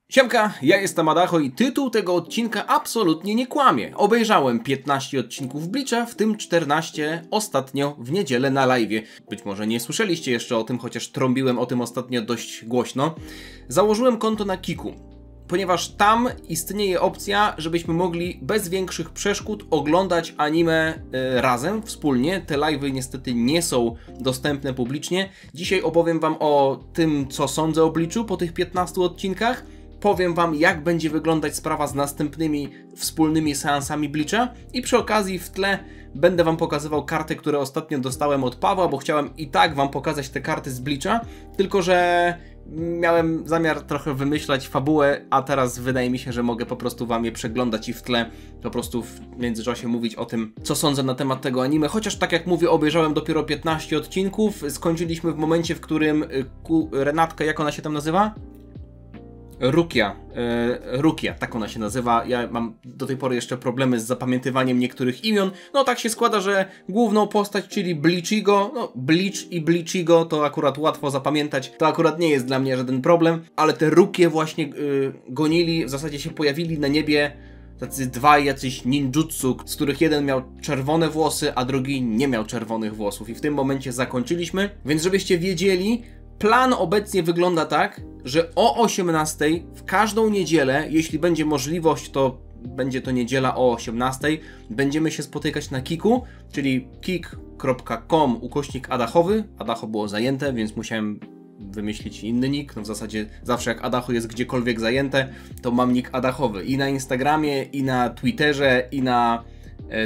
Siemka, ja jestem Adacho i tytuł tego odcinka absolutnie nie kłamie. Obejrzałem 15 odcinków Bleacha, w tym 14 ostatnio w niedzielę na live'ie. Być może nie słyszeliście jeszcze o tym, chociaż trąbiłem o tym ostatnio dość głośno. Założyłem konto na Kiku, ponieważ tam istnieje opcja, żebyśmy mogli bez większych przeszkód oglądać anime razem, wspólnie. Te live'y niestety nie są dostępne publicznie. Dzisiaj opowiem wam o tym, co sądzę o Bleachu po tych 15 odcinkach. Powiem wam, jak będzie wyglądać sprawa z następnymi wspólnymi seansami Bleacha i przy okazji w tle będę wam pokazywał karty, które ostatnio dostałem od Pawła, bo chciałem i tak wam pokazać te karty z Bleacha, tylko że miałem zamiar trochę wymyślać fabułę, a teraz wydaje mi się, że mogę po prostu wam je przeglądać i w tle po prostu w międzyczasie mówić o tym, co sądzę na temat tego anime, chociaż tak jak mówię, obejrzałem dopiero 15 odcinków, skończyliśmy w momencie, w którym Renatka, jak ona się tam nazywa? Rukia, tak ona się nazywa. Ja mam do tej pory jeszcze problemy z zapamiętywaniem niektórych imion. No tak się składa, że główną postać, czyli Bleachigo, no Bleach i Bleachigo to akurat łatwo zapamiętać. To akurat nie jest dla mnie żaden problem, ale te Rukie właśnie gonili, w zasadzie się pojawili na niebie tacy dwaj jacyś ninjutsu, z których jeden miał czerwone włosy, a drugi nie miał czerwonych włosów. I w tym momencie zakończyliśmy, więc żebyście wiedzieli, plan obecnie wygląda tak, że o 18 w każdą niedzielę, jeśli będzie możliwość, to będzie to niedziela o 18, będziemy się spotykać na Kiku, czyli kik.com/Adachowy. Adacho było zajęte, więc musiałem wymyślić inny nick. No w zasadzie zawsze jak Adacho jest gdziekolwiek zajęte, to mam nick Adachowy. I na Instagramie, i na Twitterze, i na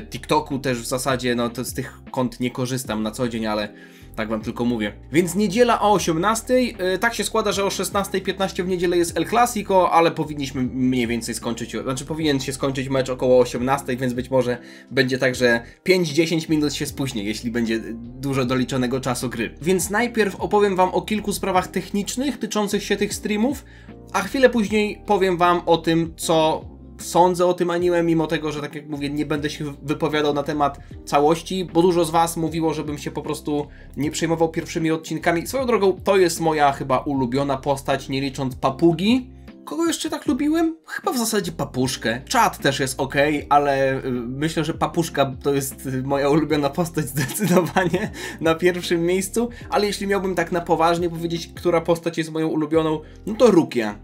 TikToku też w zasadzie, no to z tych kont nie korzystam na co dzień, ale tak wam tylko mówię. Więc niedziela o 18, tak się składa, że o 16:15 w niedzielę jest El Clasico, ale powinniśmy mniej więcej skończyć, znaczy powinien się skończyć mecz około 18, więc być może będzie tak, że 5-10 minut się spóźni, jeśli będzie dużo doliczonego czasu gry. Więc najpierw opowiem wam o kilku sprawach technicznych tyczących się tych streamów, a chwilę później powiem wam o tym, co sądzę o tym anime, mimo tego, że tak jak mówię, nie będę się wypowiadał na temat całości, bo dużo z was mówiło, żebym się po prostu nie przejmował pierwszymi odcinkami. Swoją drogą, to jest moja chyba ulubiona postać, nie licząc Papugi. Kogo jeszcze tak lubiłem? Chyba w zasadzie Papuszkę. Czad też jest ok, ale myślę, że Papuszka to jest moja ulubiona postać zdecydowanie na pierwszym miejscu, ale jeśli miałbym tak na poważnie powiedzieć, która postać jest moją ulubioną, no to Rukia.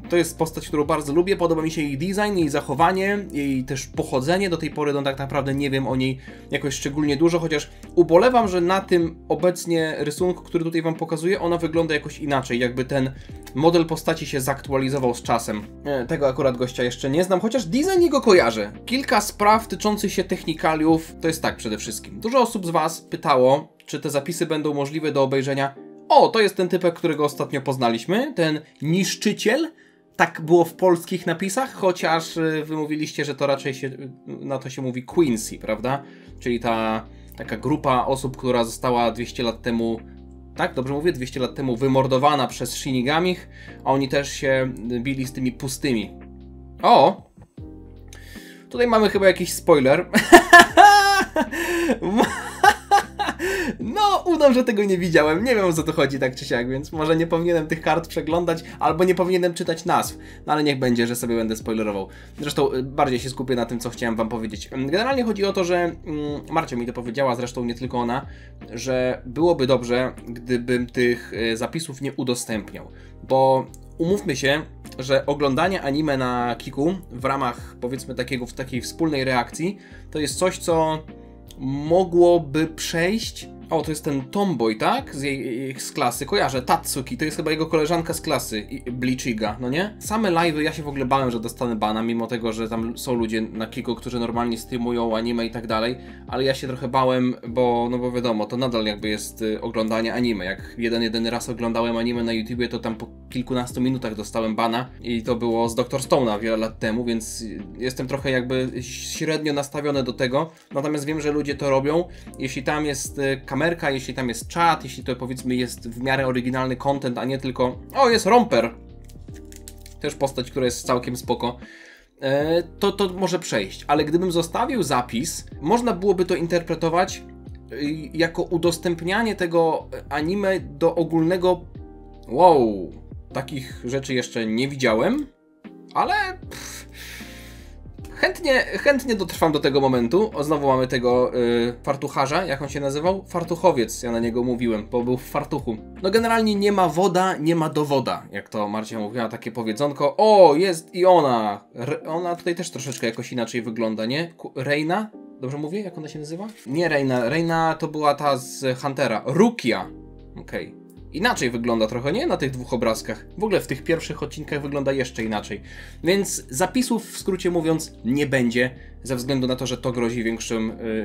To jest postać, którą bardzo lubię, podoba mi się jej design, jej zachowanie, jej też pochodzenie, do tej pory no tak naprawdę nie wiem o niej jakoś szczególnie dużo, chociaż ubolewam, że na tym obecnie rysunku, który tutaj wam pokazuję, ona wygląda jakoś inaczej, jakby ten model postaci się zaktualizował z czasem. Tego akurat gościa jeszcze nie znam, chociaż design jego kojarzę. Kilka spraw tyczących się technikaliów, to jest tak przede wszystkim. Dużo osób z was pytało, czy te zapisy będą możliwe do obejrzenia. O, to jest ten typek, którego ostatnio poznaliśmy, ten niszczyciel. Tak było w polskich napisach, chociaż wy mówiliście, że to raczej na to się mówi Quincy, prawda? Czyli ta taka grupa osób, która została 200 lat temu, tak dobrze mówię, 200 lat temu wymordowana przez Shinigamich, a oni też się bili z tymi pustymi. O! Tutaj mamy chyba jakiś spoiler. No, udam, że tego nie widziałem. Nie wiem, o co to chodzi tak czy siak, więc może nie powinienem tych kart przeglądać, albo nie powinienem czytać nazw. No ale niech będzie, że sobie będę spoilerował. Zresztą bardziej się skupię na tym, co chciałem wam powiedzieć. Generalnie chodzi o to, że Marcia mi to powiedziała, zresztą nie tylko ona, że byłoby dobrze, gdybym tych zapisów nie udostępniał. Bo umówmy się, że oglądanie anime na Kiku w ramach, powiedzmy, takiej wspólnej reakcji, to jest coś, co mogłoby przejść. O, to jest ten Tomboy, tak? Z klasy. Kojarzę, Tatsuki, to jest chyba jego koleżanka z klasy, Bleachiga, no nie? Same live'y, ja się w ogóle bałem, że dostanę bana, mimo tego, że tam są ludzie na Kiku, którzy normalnie streamują anime i tak dalej, ale ja się trochę bałem, bo wiadomo, to nadal jakby jest oglądanie anime. Jak jeden raz oglądałem anime na YouTubie, to tam po kilkunastu minutach dostałem bana i to było z Dr. Stone'a wiele lat temu, więc jestem trochę jakby średnio nastawiony do tego, natomiast wiem, że ludzie to robią. Jeśli tam jest kamerka, jeśli tam jest czat, jeśli to powiedzmy jest w miarę oryginalny content, a nie tylko o, jest Romper, też postać, która jest całkiem spoko, to może przejść, ale gdybym zostawił zapis, można byłoby to interpretować jako udostępnianie tego anime do ogólnego... Wow, takich rzeczy jeszcze nie widziałem, ale chętnie dotrwam do tego momentu. O, znowu mamy tego fartucharza, jak on się nazywał? Fartuchowiec, ja na niego mówiłem, bo był w fartuchu. No generalnie nie ma woda, nie ma dowoda, jak to Marcia mówiła, takie powiedzonko. O, jest i ona! Ona tutaj też troszeczkę jakoś inaczej wygląda, nie? Reina? Dobrze mówię, jak ona się nazywa? Nie Reina, Reina to była ta z Huntera. Rukia! Okej. Inaczej wygląda trochę, nie? Na tych dwóch obrazkach. W ogóle w tych pierwszych odcinkach wygląda jeszcze inaczej. Więc zapisów, w skrócie mówiąc, nie będzie, ze względu na to, że to grozi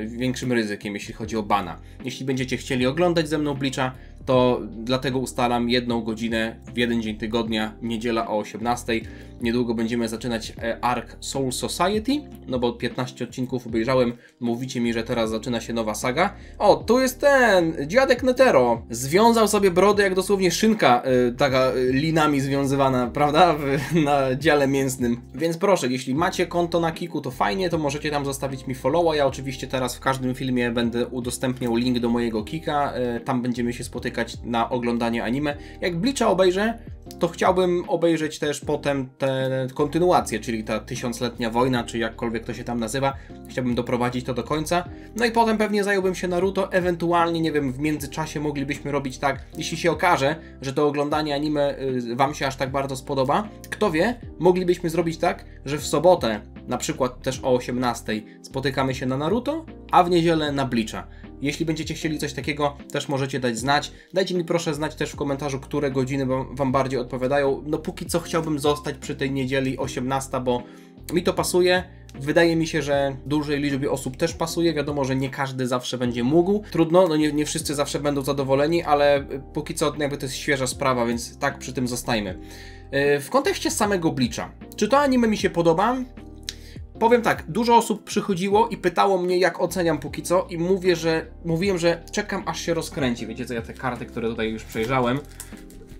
większym ryzykiem, jeśli chodzi o bana. Jeśli będziecie chcieli oglądać ze mną Bleacha, to dlatego ustalam 1 godzinę w jeden dzień tygodnia, niedziela o 18:00. Niedługo będziemy zaczynać arc Soul Society, no bo 15 odcinków obejrzałem, mówicie mi, że teraz zaczyna się nowa saga. O, tu jest ten, dziadek Netero. Związał sobie brodę jak dosłownie szynka, taka linami związywana, prawda, na dziale mięsnym. Więc proszę, jeśli macie konto na Kiku, to fajnie, to możecie tam zostawić mi followa. Ja oczywiście teraz w każdym filmie będę udostępniał link do mojego Kika, tam będziemy się spotykać na oglądanie anime. Jak Bleacha obejrzę, to chciałbym obejrzeć też potem tę kontynuację, czyli ta 1000-letnia wojna, czy jakkolwiek to się tam nazywa. Chciałbym doprowadzić to do końca. No i potem pewnie zająłbym się Naruto, ewentualnie, nie wiem, w międzyczasie moglibyśmy robić tak, jeśli się okaże, że to oglądanie anime wam się aż tak bardzo spodoba. Kto wie, moglibyśmy zrobić tak, że w sobotę, na przykład też o 18:00 spotykamy się na Naruto, a w niedzielę na Bleacha. Jeśli będziecie chcieli coś takiego, też możecie dać znać. Dajcie mi proszę znać też w komentarzu, które godziny wam bardziej odpowiadają. No póki co chciałbym zostać przy tej niedzieli 18:00, bo mi to pasuje. Wydaje mi się, że dużej liczbie osób też pasuje. Wiadomo, że nie każdy zawsze będzie mógł. Trudno, no nie wszyscy zawsze będą zadowoleni, ale póki co jakby to jest świeża sprawa, więc tak przy tym zostajmy. W kontekście samego Bleacha. Czy to anime mi się podoba? Powiem tak, dużo osób przychodziło i pytało mnie, jak oceniam póki co, i mówiłem, że czekam, aż się rozkręci. Wiecie co, ja te karty, które tutaj już przejrzałem,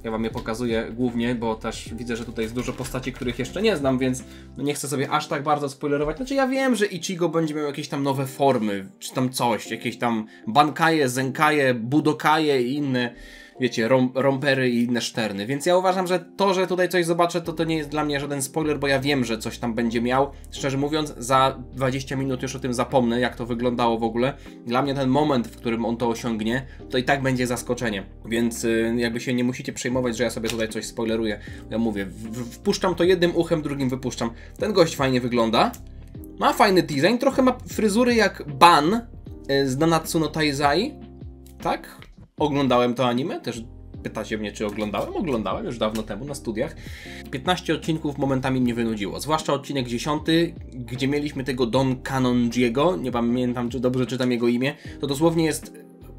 ja wam je pokazuję głównie, bo też widzę, że tutaj jest dużo postaci, których jeszcze nie znam, więc nie chcę sobie aż tak bardzo spoilerować. Znaczy ja wiem, że Ichigo będzie miał jakieś tam nowe formy, czy tam coś, jakieś tam Bankaje, Zenkaje, Budokaje i inne, wiecie, rompery i inne szterny, więc ja uważam, że to, że tutaj coś zobaczę, to nie jest dla mnie żaden spoiler, bo ja wiem, że coś tam będzie miał. Szczerze mówiąc, za 20 minut już o tym zapomnę, jak to wyglądało w ogóle. Dla mnie ten moment, w którym on to osiągnie, to i tak będzie zaskoczenie, więc jakby się nie musicie przejmować, że ja sobie tutaj coś spoileruję. Ja mówię, wpuszczam to jednym uchem, drugim wypuszczam. Ten gość fajnie wygląda, ma fajny design, trochę ma fryzury jak Ban z Nanatsu no Taizai, tak? Oglądałem to anime, też pytacie mnie, czy oglądałem? Oglądałem już dawno temu na studiach. 15 odcinków momentami mnie wynudziło, zwłaszcza odcinek 10, gdzie mieliśmy tego Don Kanonjiego, nie pamiętam, czy dobrze czytam jego imię, to dosłownie jest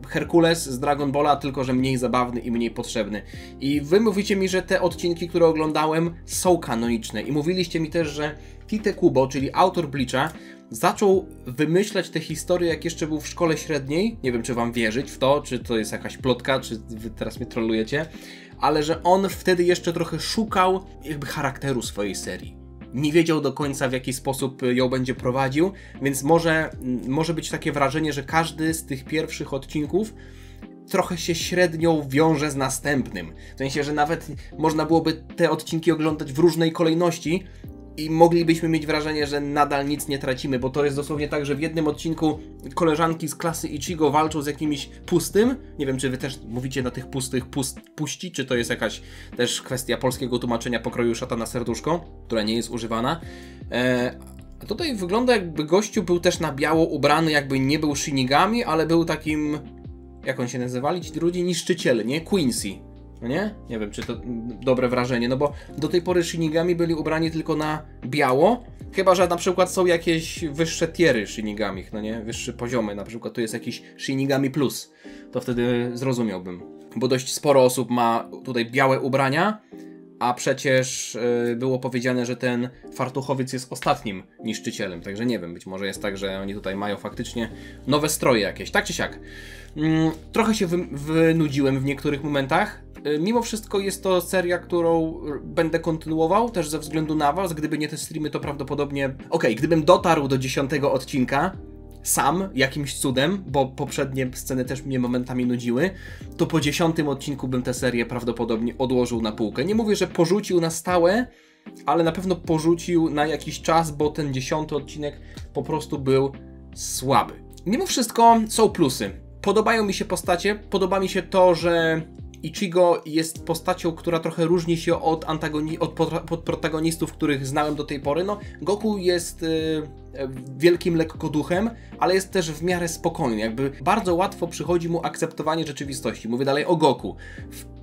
Herkules z Dragon Balla, tylko że mniej zabawny i mniej potrzebny. I wy mówicie mi, że te odcinki, które oglądałem, są kanoniczne. I mówiliście mi też, że Tite Kubo, czyli autor Bleacha, zaczął wymyślać te historie, jak jeszcze był w szkole średniej. Nie wiem, czy wam wierzyć w to, czy to jest jakaś plotka, czy wy teraz mnie trolujecie, ale że on wtedy jeszcze trochę szukał jakby charakteru swojej serii. Nie wiedział do końca, w jaki sposób ją będzie prowadził, więc może być takie wrażenie, że każdy z tych pierwszych odcinków trochę się średnio wiąże z następnym. W sensie, że nawet można byłoby te odcinki oglądać w różnej kolejności i moglibyśmy mieć wrażenie, że nadal nic nie tracimy, bo to jest dosłownie tak, że w jednym odcinku koleżanki z klasy Ichigo walczą z jakimś pustym. Nie wiem, czy wy też mówicie na tych pustych puści, czy to jest jakaś też kwestia polskiego tłumaczenia pokroju szatana serduszko, która nie jest używana. A tutaj wygląda, jakby gościu był też na biało ubrany, jakby nie był Shinigami, ale był takim, jak on się nazywali, ci drudzy, niszczyciele, nie? Quincy. No nie? Nie wiem, czy to dobre wrażenie, no bo do tej pory Shinigami byli ubrani tylko na biało, chyba że na przykład są jakieś wyższe tiery Shinigamich, no nie? Wyższe poziomy, na przykład tu jest jakiś Shinigami Plus, to wtedy zrozumiałbym. Bo dość sporo osób ma tutaj białe ubrania, a przecież było powiedziane, że ten fartuchowiec jest ostatnim niszczycielem, także nie wiem, być może jest tak, że oni tutaj mają faktycznie nowe stroje jakieś, tak czy siak. Trochę się wynudziłem w niektórych momentach. Mimo wszystko jest to seria, którą będę kontynuował, też ze względu na was. Gdyby nie te streamy, to prawdopodobnie... Okej, gdybym dotarł do 10 odcinka, sam jakimś cudem, bo poprzednie sceny też mnie momentami nudziły, to po 10 odcinku bym tę serię prawdopodobnie odłożył na półkę. Nie mówię, że porzucił na stałe, ale na pewno porzucił na jakiś czas, bo ten 10 odcinek po prostu był słaby. Mimo wszystko są plusy. Podobają mi się postacie, podoba mi się to, że Ichigo jest postacią, która trochę różni się od protagonistów, których znałem do tej pory. No, Goku jest wielkim lekkoduchem, ale jest też w miarę spokojny. Jakby bardzo łatwo przychodzi mu akceptowanie rzeczywistości. Mówię dalej o Goku.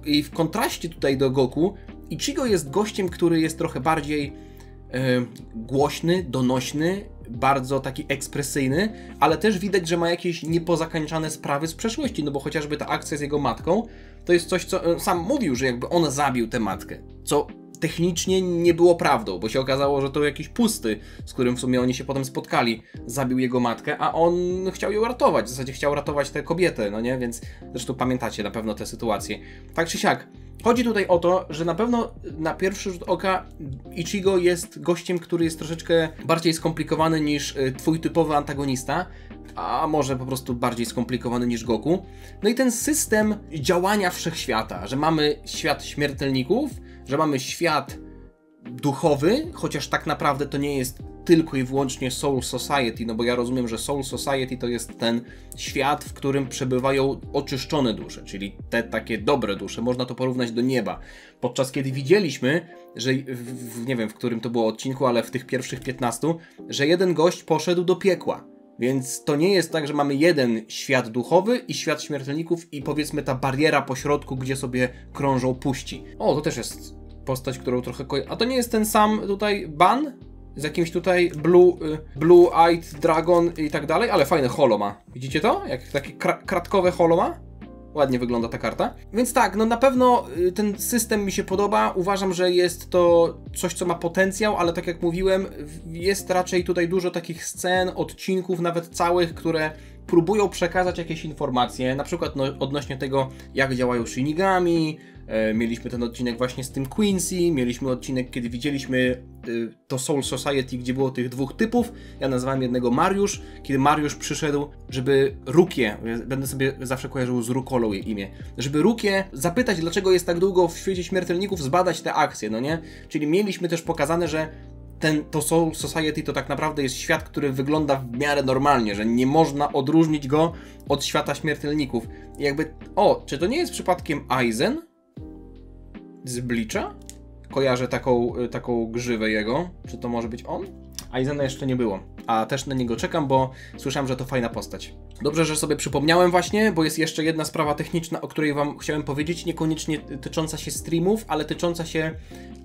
I w kontraście tutaj do Goku, Ichigo jest gościem, który jest trochę bardziej głośny, donośny, bardzo taki ekspresyjny, ale też widać, że ma jakieś niepozakańczane sprawy z przeszłości, no bo chociażby ta akcja z jego matką, to jest coś, co sam mówił, że jakby on zabił tę matkę, co technicznie nie było prawdą, bo się okazało, że to jakiś pusty, z którym w sumie oni się potem spotkali, zabił jego matkę, a on chciał ją ratować, w zasadzie chciał ratować tę kobietę, no nie, więc zresztą pamiętacie na pewno tę sytuację. Tak czy siak, chodzi tutaj o to, że na pewno na pierwszy rzut oka Ichigo jest gościem, który jest troszeczkę bardziej skomplikowany niż twój typowy antagonista, a może po prostu bardziej skomplikowany niż Goku. No i ten system działania wszechświata, że mamy świat śmiertelników, że mamy świat duchowy, chociaż tak naprawdę to nie jest tylko i wyłącznie Soul Society, no bo ja rozumiem, że Soul Society to jest ten świat, w którym przebywają oczyszczone dusze, czyli te takie dobre dusze, można to porównać do nieba. Podczas kiedy widzieliśmy, że nie wiem w którym to było odcinku, ale w tych pierwszych 15, że jeden gość poszedł do piekła. Więc to nie jest tak, że mamy jeden świat duchowy i świat śmiertelników i powiedzmy ta bariera pośrodku, gdzie sobie krążą puści. O, to też jest postać, którą trochę A to nie jest ten sam tutaj Ban? Z jakimś tutaj Blue-Eyed Dragon i tak dalej, ale fajne holo ma. Widzicie to? Jak takie kratkowe holo ma? Ładnie wygląda ta karta. Więc tak, no na pewno ten system mi się podoba. Uważam, że jest to coś, co ma potencjał, ale tak jak mówiłem, jest raczej tutaj dużo takich scen, odcinków, nawet całych, które próbują przekazać jakieś informacje, na przykład no, odnośnie tego, jak działają Shinigami. Mieliśmy ten odcinek właśnie z tym Quincy, mieliśmy odcinek, kiedy widzieliśmy to Soul Society, gdzie było tych dwóch typów. Ja nazwałem jednego Mariusz, kiedy Mariusz przyszedł, żeby Rukię, będę sobie zawsze kojarzył z Rukolą jej imię, żeby Rukię zapytać, dlaczego jest tak długo w świecie śmiertelników, zbadać te akcje, no nie? Czyli mieliśmy też pokazane, że to Soul Society to tak naprawdę jest świat, który wygląda w miarę normalnie, że nie można odróżnić go od świata śmiertelników. I jakby, czy to nie jest przypadkiem Aizen z Bleacha? Kojarzę taką grzywę jego. Czy to może być on? Aizena jeszcze nie było, a też na niego czekam, bo słyszałem, że to fajna postać. Dobrze, że sobie przypomniałem właśnie, bo jest jeszcze jedna sprawa techniczna, o której wam chciałem powiedzieć, niekoniecznie tycząca się streamów, ale tycząca się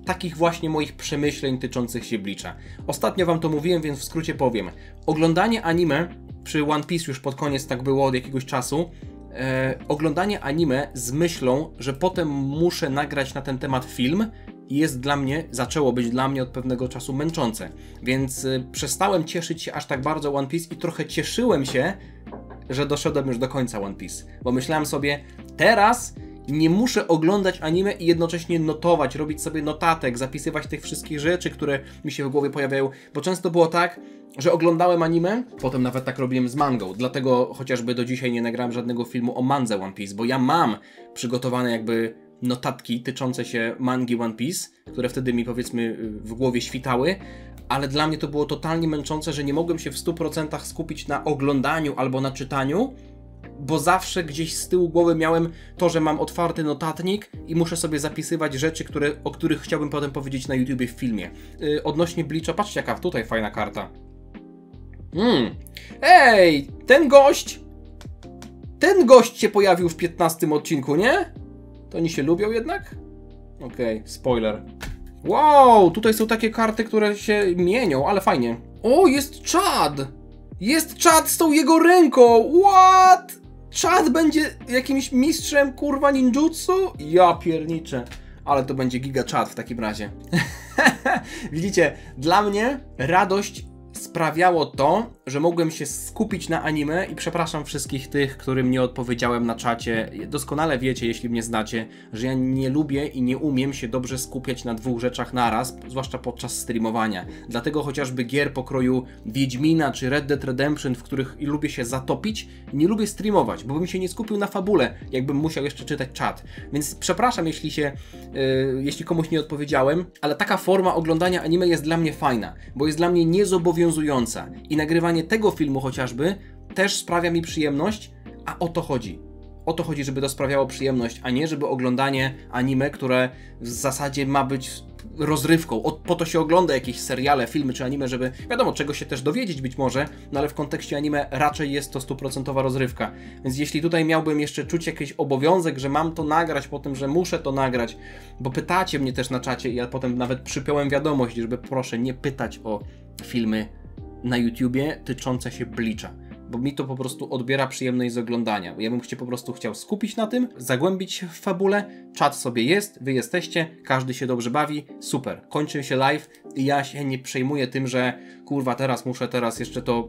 takich właśnie moich przemyśleń tyczących się Bleacha. Ostatnio wam to mówiłem, więc w skrócie powiem. Oglądanie anime, przy One Piece już pod koniec tak było od jakiegoś czasu, oglądanie anime z myślą, że potem muszę nagrać na ten temat film, zaczęło być dla mnie od pewnego czasu męczące. Więc przestałem cieszyć się aż tak bardzo One Piece i trochę cieszyłem się, że doszedłem już do końca One Piece. Bo myślałem sobie, teraz nie muszę oglądać anime i jednocześnie notować, robić sobie notatek, zapisywać tych wszystkich rzeczy, które mi się w głowie pojawiają. Bo często było tak, że oglądałem anime, potem nawet tak robiłem z mangą. Dlatego chociażby do dzisiaj nie nagrałem żadnego filmu o mandze One Piece, bo ja mam przygotowane jakby notatki tyczące się mangi One Piece, które wtedy mi powiedzmy w głowie świtały, ale dla mnie to było totalnie męczące, że nie mogłem się w 100% skupić na oglądaniu albo na czytaniu, bo zawsze gdzieś z tyłu głowy miałem to, że mam otwarty notatnik i muszę sobie zapisywać rzeczy, o których chciałbym potem powiedzieć na YouTubie w filmie. Odnośnie Bleacha, patrzcie jaka tutaj fajna karta. Ej, ten gość się pojawił w 15 odcinku, nie? To oni się lubią jednak? Okej, spoiler. Wow, tutaj są takie karty, które się mienią, ale fajnie. O, jest Chad! Jest Chad z tą jego ręką! What? Chad będzie jakimś mistrzem, kurwa, ninjutsu? Ja pierniczę. Ale to będzie giga Chad w takim razie. Widzicie, dla mnie radość sprawiało to, że mogłem się skupić na anime i przepraszam wszystkich tych, którym nie odpowiedziałem na czacie. Doskonale wiecie, jeśli mnie znacie, że ja nie lubię i nie umiem się dobrze skupiać na dwóch rzeczach naraz, zwłaszcza podczas streamowania. Dlatego chociażby gier pokroju Wiedźmina czy Red Dead Redemption, w których lubię się zatopić, nie lubię streamować, bo bym się nie skupił na fabule, jakbym musiał jeszcze czytać czat. Więc przepraszam, jeśli komuś nie odpowiedziałem, ale taka forma oglądania anime jest dla mnie fajna, bo jest dla mnie niezobowiązująca i nagrywanie tego filmu chociażby też sprawia mi przyjemność, a o to chodzi. O to chodzi, żeby to sprawiało przyjemność, a nie żeby oglądanie anime, które w zasadzie ma być rozrywką. Po to się ogląda jakieś seriale, filmy czy anime, żeby wiadomo, czego się też dowiedzieć być może, no ale w kontekście anime raczej jest to 100% rozrywka. Więc jeśli tutaj miałbym jeszcze czuć jakiś obowiązek, że mam to nagrać po tym, że muszę to nagrać, bo pytacie mnie też na czacie i ja potem nawet przypiąłem wiadomość, żeby proszę nie pytać o filmy na YouTubie tyczące się Bleacha, bo mi to po prostu odbiera przyjemność z oglądania. Ja bym się po prostu chciał skupić na tym, zagłębić się w fabule, czat sobie jest, wy jesteście, każdy się dobrze bawi, super. Kończy się live i ja się nie przejmuję tym, że kurwa muszę jeszcze to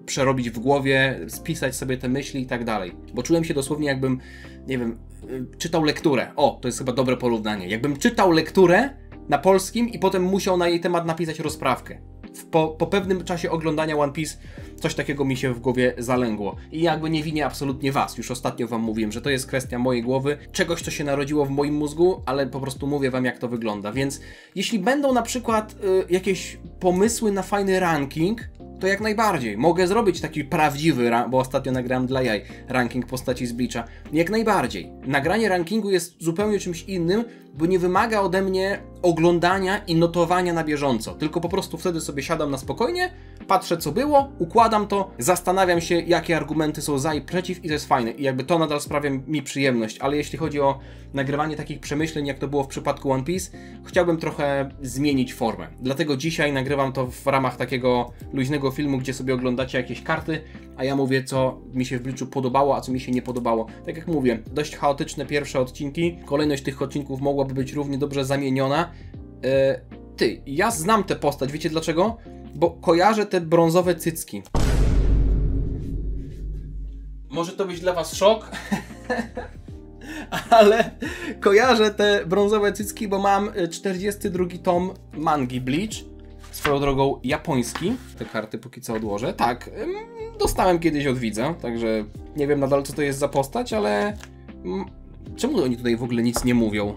przerobić w głowie, spisać sobie te myśli i tak dalej. Bo czułem się dosłownie jakbym, nie wiem, czytał lekturę. O, to jest chyba dobre porównanie. Jakbym czytał lekturę na polskim i potem musiał na jej temat napisać rozprawkę. Po pewnym czasie oglądania One Piece coś takiego mi się w głowie zalęgło. I jakby nie winię absolutnie was. Już ostatnio wam mówiłem, że to jest kwestia mojej głowy, czegoś, co się narodziło w moim mózgu, ale po prostu mówię wam, jak to wygląda. Więc jeśli będą na przykład jakieś pomysły na fajny ranking, to jak najbardziej. Mogę zrobić taki prawdziwy, bo ostatnio nagrałem dla jaj ranking postaci z Bleacha. Jak najbardziej. Nagranie rankingu jest zupełnie czymś innym, bo nie wymaga ode mnie oglądania i notowania na bieżąco. Tylko po prostu wtedy sobie siadam na spokojnie, patrzę co było, układam to, zastanawiam się jakie argumenty są za i przeciw i to jest fajne. I jakby to nadal sprawia mi przyjemność. Ale jeśli chodzi o nagrywanie takich przemyśleń, jak to było w przypadku One Piece, chciałbym trochę zmienić formę. Dlatego dzisiaj nagrywam to w ramach takiego luźnego filmu, gdzie sobie oglądacie jakieś karty, a ja mówię, co mi się w Bleachu podobało, a co mi się nie podobało. Tak jak mówię, dość chaotyczne pierwsze odcinki. Kolejność tych odcinków mogłaby być równie dobrze zamieniona. Ja znam tę postać, wiecie dlaczego? Bo kojarzę te brązowe cycki. Może to być dla was szok, ale kojarzę te brązowe cycki, bo mam 42 tom mangi Bleach. Swoją drogą japoński. Te karty póki co odłożę. Tak, dostałem kiedyś od widza, także nie wiem nadal co to jest za postać, ale czemu oni tutaj w ogóle nic nie mówią?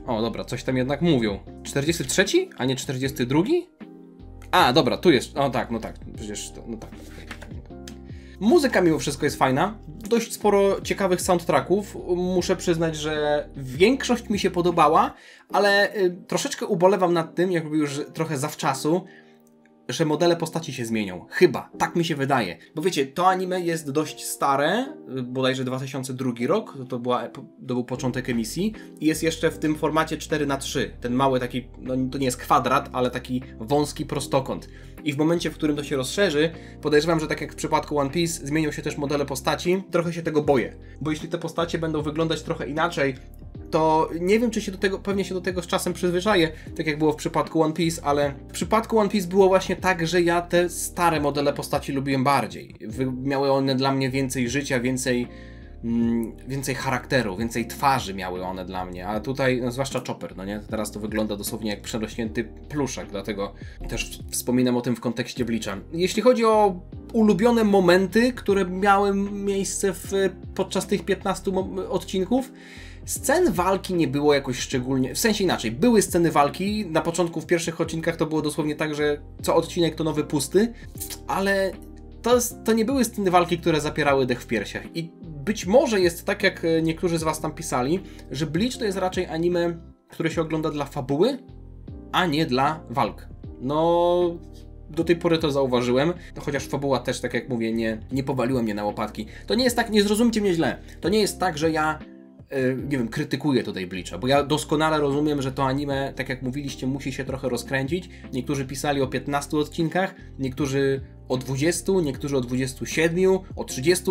O, dobra, coś tam jednak mówią. 43? A nie 42? A, dobra, tu jest. O tak, no tak, przecież to, no tak. Muzyka mimo wszystko jest fajna. Dość sporo ciekawych soundtracków. Muszę przyznać, że większość mi się podobała, ale troszeczkę ubolewam nad tym, jakby już trochę zawczasu, że modele postaci się zmienią. Chyba, tak mi się wydaje. Bo wiecie, to anime jest dość stare, bodajże 2002 rok, to był początek emisji i jest jeszcze w tym formacie 4:3. Ten mały taki, no to nie jest kwadrat, ale taki wąski prostokąt. I w momencie, w którym to się rozszerzy, podejrzewam, że tak jak w przypadku One Piece, zmienią się też modele postaci. Trochę się tego boję, bo jeśli te postacie będą wyglądać trochę inaczej, to nie wiem, czy się do tego, pewnie się do tego z czasem przyzwyczaję, tak jak było w przypadku One Piece, ale w przypadku One Piece było właśnie tak, że ja te stare modele postaci lubiłem bardziej. Miały one dla mnie więcej życia, więcej charakteru, więcej twarzy miały one dla mnie, a tutaj, no, zwłaszcza Chopper, no nie? Teraz to wygląda dosłownie jak przerośnięty pluszek, dlatego też wspominam o tym w kontekście Bleacha. Jeśli chodzi o ulubione momenty, które miały miejsce podczas tych 15 odcinków, scen walki nie było jakoś szczególnie, w sensie inaczej, były sceny walki, na początku w pierwszych odcinkach to było dosłownie tak, że co odcinek to nowy pusty, ale to nie były sceny walki, które zapierały dech w piersiach i być może jest tak, jak niektórzy z was tam pisali, że Bleach to jest raczej anime, które się ogląda dla fabuły, a nie dla walk. No, do tej pory to zauważyłem, chociaż fabuła też, tak jak mówię, nie powaliła mnie na łopatki. To nie jest tak, nie zrozumcie mnie źle, to nie jest tak, że ja nie wiem, krytykuję tutaj Bleacha, bo ja doskonale rozumiem, że to anime, tak jak mówiliście, musi się trochę rozkręcić. Niektórzy pisali o 15 odcinkach, niektórzy o 20, niektórzy o 27, o 30,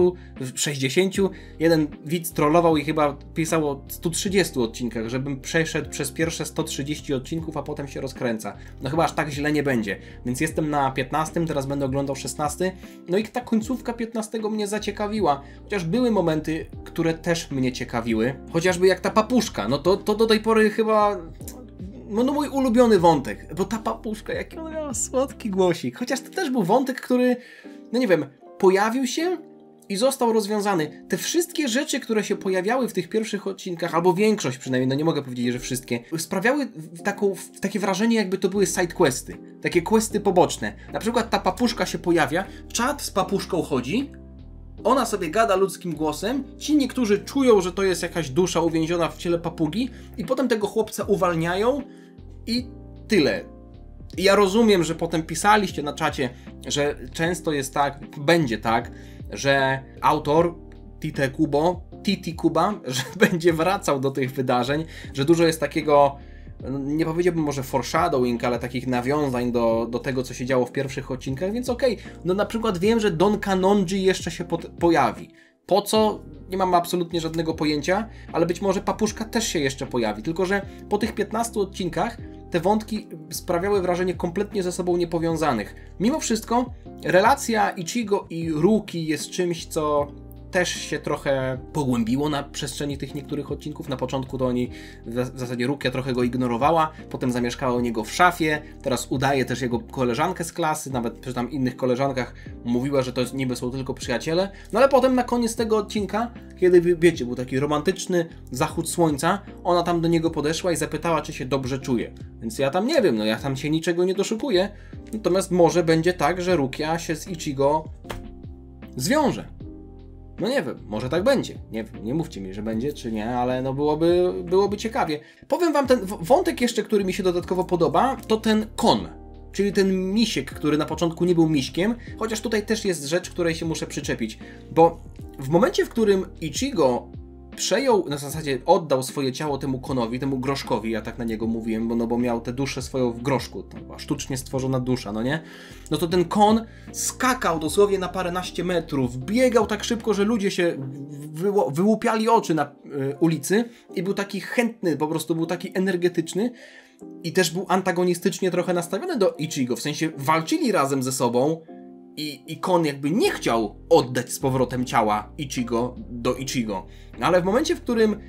60. Jeden widz trollował i chyba pisał o 130 odcinkach, żebym przeszedł przez pierwsze 130 odcinków, a potem się rozkręca. No chyba aż tak źle nie będzie. Więc jestem na 15, teraz będę oglądał 16. No i ta końcówka 15 mnie zaciekawiła. Chociaż były momenty, które też mnie ciekawiły. Chociażby jak ta papuszka. No to do tej pory chyba... No mój ulubiony wątek, bo ta papuszka, jaki ona miała słodki głosik. Chociaż to też był wątek, który, no nie wiem, pojawił się i został rozwiązany. Te wszystkie rzeczy, które się pojawiały w tych pierwszych odcinkach, albo większość przynajmniej, no nie mogę powiedzieć, że wszystkie, sprawiały takie wrażenie, jakby to były sidequesty. Takie questy poboczne. Na przykład ta papuszka się pojawia, czat z papuszką chodzi, ona sobie gada ludzkim głosem, ci niektórzy czują, że to jest jakaś dusza uwięziona w ciele papugi i potem tego chłopca uwalniają i tyle. I ja rozumiem, że potem pisaliście na czacie, że często jest tak, będzie tak, że autor Titi Kuba, że będzie wracał do tych wydarzeń, że dużo jest takiego, nie powiedziałbym może foreshadowing, ale takich nawiązań do tego, co się działo w pierwszych odcinkach, więc okej. No na przykład wiem, że Don Kanonji jeszcze się pojawi. Po co? Nie mam absolutnie żadnego pojęcia, ale być może papuszka też się jeszcze pojawi, tylko że po tych 15 odcinkach te wątki sprawiały wrażenie kompletnie ze sobą niepowiązanych. Mimo wszystko relacja Ichigo i Ruki jest czymś, co też się trochę pogłębiło na przestrzeni tych niektórych odcinków. Na początku to oni, w zasadzie Rukia trochę go ignorowała, potem zamieszkała u niego w szafie, teraz udaje też jego koleżankę z klasy, nawet przy tam innych koleżankach mówiła, że to niby są tylko przyjaciele, no ale potem na koniec tego odcinka, kiedy wiecie, był taki romantyczny zachód słońca, ona tam do niego podeszła i zapytała, czy się dobrze czuje. Więc ja tam nie wiem, no ja tam się niczego nie doszukuję, natomiast może będzie tak, że Rukia się z Ichigo zwiąże. No nie wiem, może tak będzie. Nie wiem, nie mówcie mi, że będzie, czy nie, ale no byłoby ciekawie. Powiem wam, ten wątek jeszcze, który mi się dodatkowo podoba, to ten Kon, czyli ten misiek, który na początku nie był miśkiem, chociaż tutaj też jest rzecz, której się muszę przyczepić, bo w momencie, w którym Ichigo przejął, na zasadzie oddał swoje ciało temu Konowi, temu groszkowi, ja tak na niego mówiłem, bo miał tę duszę swoją w groszku, to była sztucznie stworzona dusza, no nie? No to ten Kon skakał dosłownie na paręnaście metrów, biegał tak szybko, że ludzie się wyłupiali oczy na ulicy i był taki chętny, po prostu był taki energetyczny i też był antagonistycznie trochę nastawiony do Ichigo, w sensie walczyli razem ze sobą, i Kon jakby nie chciał oddać z powrotem ciała Ichigo do Ichigo. Ale w momencie, w którym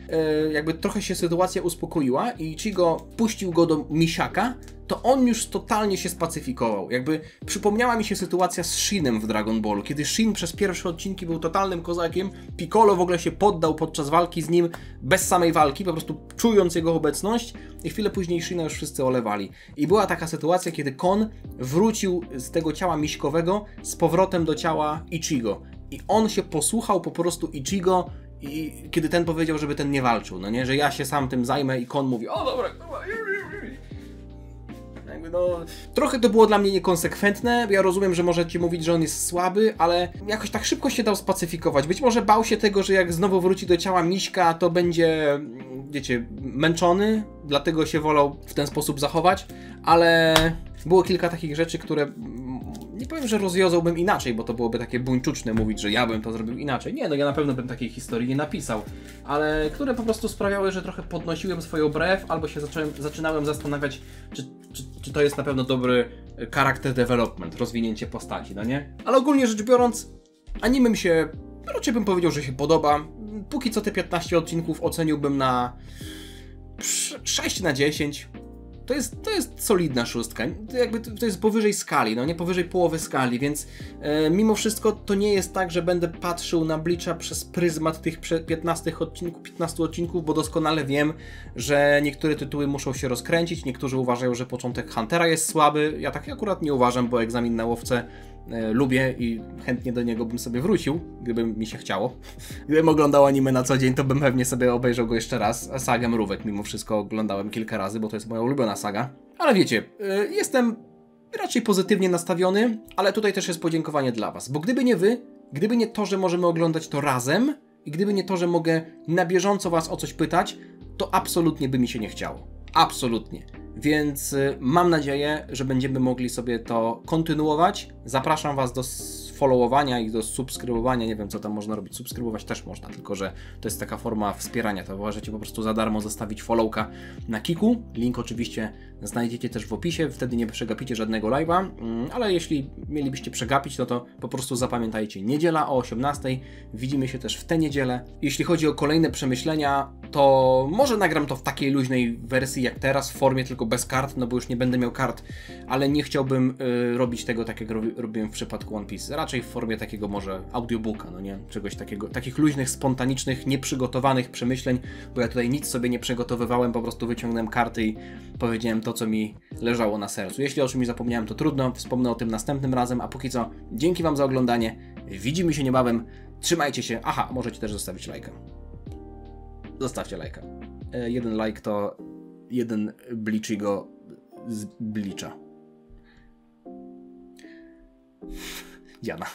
jakby trochę się sytuacja uspokoiła i Ichigo puścił go do misiaka, to on już totalnie się spacyfikował. Jakby przypomniała mi się sytuacja z Shinem w Dragon Ballu, kiedy Shin przez pierwsze odcinki był totalnym kozakiem, Piccolo w ogóle się poddał podczas walki z nim bez samej walki, po prostu czując jego obecność i chwilę później Shina już wszyscy olewali. I była taka sytuacja, kiedy Kon wrócił z tego ciała miśkowego z powrotem do ciała Ichigo. I on się posłuchał po prostu Ichigo i kiedy ten powiedział, żeby ten nie walczył, no nie, że ja się sam tym zajmę i Kon mówi, o dobra, jakby no, trochę to było dla mnie niekonsekwentne, ja rozumiem, że możecie mówić, że on jest słaby, ale jakoś tak szybko się dał spacyfikować. Być może bał się tego, że jak znowu wróci do ciała miśka, to będzie, wiecie, męczony, dlatego się wolał w ten sposób zachować, ale było kilka takich rzeczy, które nie powiem, że rozwiązałbym inaczej, bo to byłoby takie buńczuczne mówić, że ja bym to zrobił inaczej. Nie, no ja na pewno bym takiej historii nie napisał, ale które po prostu sprawiały, że trochę podnosiłem swoją brew, albo się zaczynałem zastanawiać, czy to jest na pewno dobry character development, rozwinięcie postaci, no nie? Ale ogólnie rzecz biorąc, anime mi się, raczej bym powiedział, że się podoba. Póki co te 15 odcinków oceniłbym na 6 na 10. To jest solidna szóstka, to jest powyżej skali, no nie powyżej połowy skali, więc mimo wszystko to nie jest tak, że będę patrzył na Bleacha przez pryzmat tych 15 odcinków, bo doskonale wiem, że niektóre tytuły muszą się rozkręcić, niektórzy uważają, że początek Huntera jest słaby, ja tak akurat nie uważam, bo Egzamin na łowcę lubię i chętnie do niego bym sobie wrócił, gdyby mi się chciało. Gdybym oglądał anime na co dzień, to bym pewnie sobie obejrzał go jeszcze raz. Sagę Mrówek mimo wszystko oglądałem kilka razy, bo to jest moja ulubiona saga. Ale wiecie, jestem raczej pozytywnie nastawiony, ale tutaj też jest podziękowanie dla was, bo gdyby nie wy, gdyby nie to, że możemy oglądać to razem i gdyby nie to, że mogę na bieżąco was o coś pytać, to absolutnie by mi się nie chciało. Absolutnie. Więc mam nadzieję, że będziemy mogli sobie to kontynuować. Zapraszam Was do followowania i do subskrybowania. Nie wiem, co tam można robić. Subskrybować też można, tylko że to jest taka forma wspierania. To możecie po prostu za darmo zostawić followka na Kiku. Link oczywiście znajdziecie też w opisie. Wtedy nie przegapicie żadnego live'a. Ale jeśli mielibyście przegapić, no to po prostu zapamiętajcie. Niedziela o 18:00. Widzimy się też w tę niedzielę. Jeśli chodzi o kolejne przemyślenia, to może nagram to w takiej luźnej wersji jak teraz, w formie tylko bez kart, no bo już nie będę miał kart, ale nie chciałbym robić tego tak jak robiłem w przypadku One Piece. Raczej w formie takiego może audiobooka, no nie? Czegoś takiego, takich luźnych, spontanicznych, nieprzygotowanych przemyśleń, bo ja tutaj nic sobie nie przygotowywałem, po prostu wyciągnąłem karty i powiedziałem to, co mi leżało na sercu. Jeśli o czymś zapomniałem, to trudno, wspomnę o tym następnym razem, a póki co dzięki Wam za oglądanie, widzimy się niebawem, trzymajcie się, aha, możecie też zostawić lajka. Zostawcie lajka. Jeden like to jeden Bleachigo z Bleacha. Diana.